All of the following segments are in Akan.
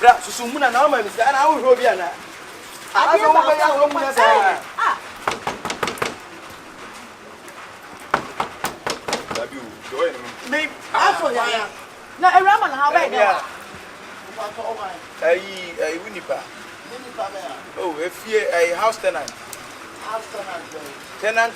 Bra, susumuna na ma mi sa na wo bia na. Asa wo ba ya wo mu na sa. Dabi o, do e Me Aso ya. Na Erama na ha ba ya. Ayi winipa. Oh, a house tenant. Tenant,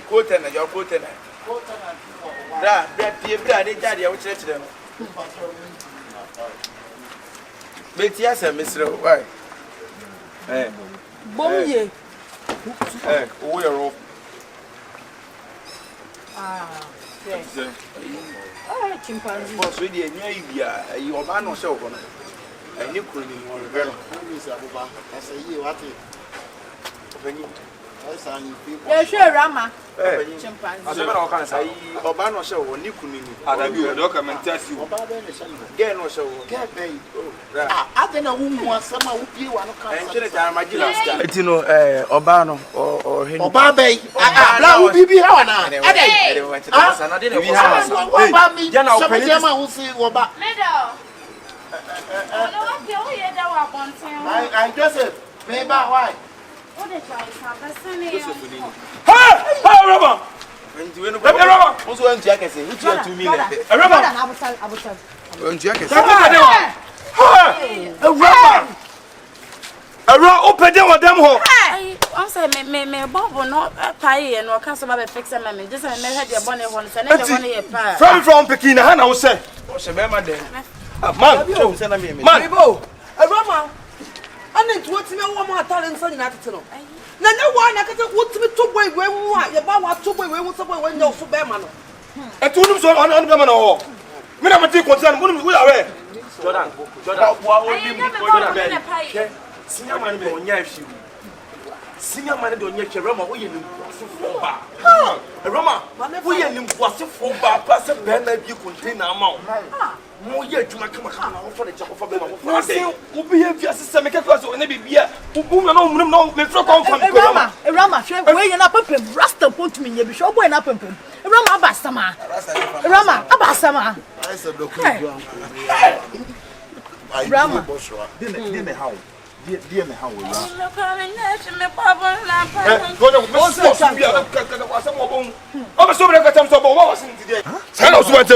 co-tenant, your co-tenant. Da, bra, they daddy, I will check them. But yes, Mr. Why? Bomye. we are off. Yes. Chimpanzee. Boss, we did near you, your man or so. And you couldn't even Yeah, sure, Rama. Chimpanzee. I say, Obano show or Nikuni. I will document test you. Get no show. I don't know who wants some of you want to come. It's no Obano or him. Obabe. I will be here now. I just maybe why? Rama! Also, I'm jackassing. Which are 2 million. Open them with them home. I'm saying, me, Bob will not pay and or customer fix a man. Just I had your bonnet once and never want to pay. From Peking, I will say. Rama, I need to watch me one more talent for the night. No one I can what to be two boy when we want your bow 2 boy when someone knows for Berman. And 2 nights on them all. Me not take concern, we are away. Jordan, senior man don't yash you. Senior man don't yash Rama, we in Rama, we in was for bar plus a banner you contain amount. More yet to come for the chapel for them. Who be here just to make a class or maybe beer who no me from Rama, where you up him, Rasta put me, you be sure going up him. Rama Abasama. Rama Abasama. I said, look, Rama. Dear me, how? Dear me, how will you?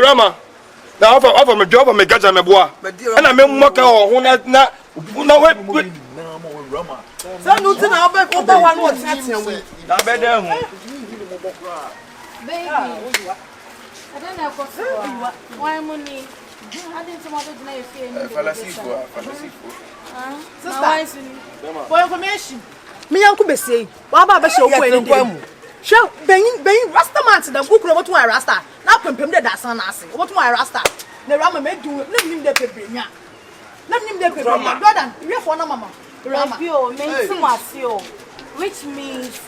Rama. Now, I'm a job, I'm a gadget, my boy. And I'm a mocker or na. Rama. So, no, now, but one was happening. Baby, I don't know why money. I didn't want to know if you For information, me uncle be say, what about show when show being Rasta man to them who could over to my Rasta. Now compare that son as what to my Rasta. The Rama may do let him the paper. Let him the paper. Brother, we have one mama. Rama, which means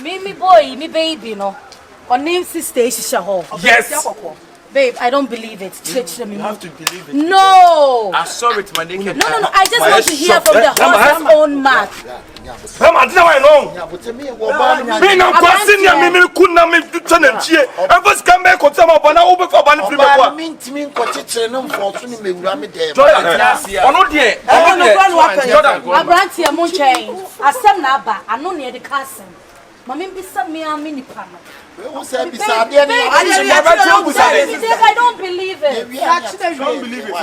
me boy, me baby, no. Her name sister Ishisha. Yes. Babe, I don't believe it. You have to believe it. No. I saw it, my naked. No. I just want to hear from the horse's own mouth. I didn't know. Me no question ya me kunna me tana chie. I was come back on some of na over for ban free me. Mean ko chichire no mfo me wura me dem. Ono de. Jordan. Abranti am nchen. Asem na aba, ano na e de kasen. Mama bisa me amini pa no. Who said beside there? I don't believe it. Don't believe it.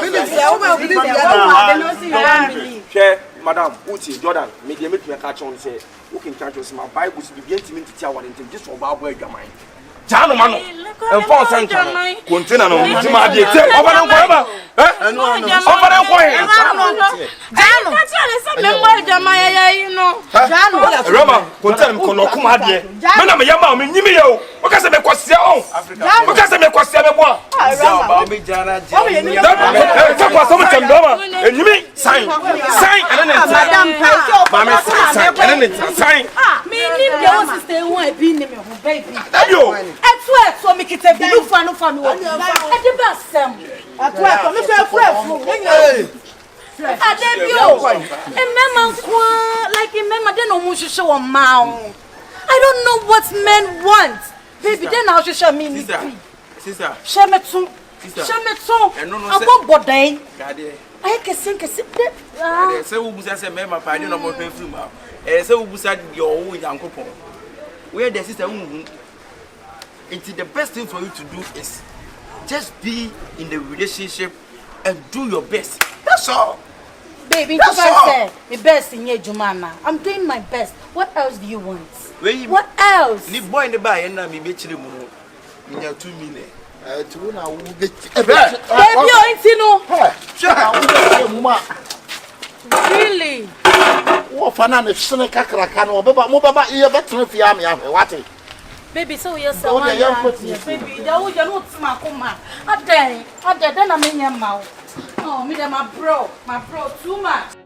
Share, Madam, Uti, Jordan, make me catch on say, who can catch us my Bible to begin to tell what into this or Bible your mind. Jano Mano, and for Sanka, container no, my dear, over and forever. Over and forever. Jano, you know. Jano, Rama, contain Konokuma, dear. When I'm a young man, you because I make what's your own. Because I make what's your own. And you mean sign, and then sign. Me, stay one baby. At work, so make it a blue fan of family. At the best, at work, I'm I don't know what men want. Baby, then I'll show me. Sister. Shemetsu. I'm going to I can sing a sip. Say who was as a member, I don't know what to do. Say who was at your own young couple. Where the sister it's the best thing for you to do is just be in the relationship and do your best. That's all. Baby, that's all. The best in your Jumana. I'm doing my best. What else do you want? What else? Leave boy in the bar and now me bet you in your 2 minutes. To now, baby, you're in really? what Fanana Seneca Cracano, but Mobaba, you're better if you are me. What? Baby, so you're so baby, you're not smart. I then I'm in your mouth. Oh, me, my bro, too much.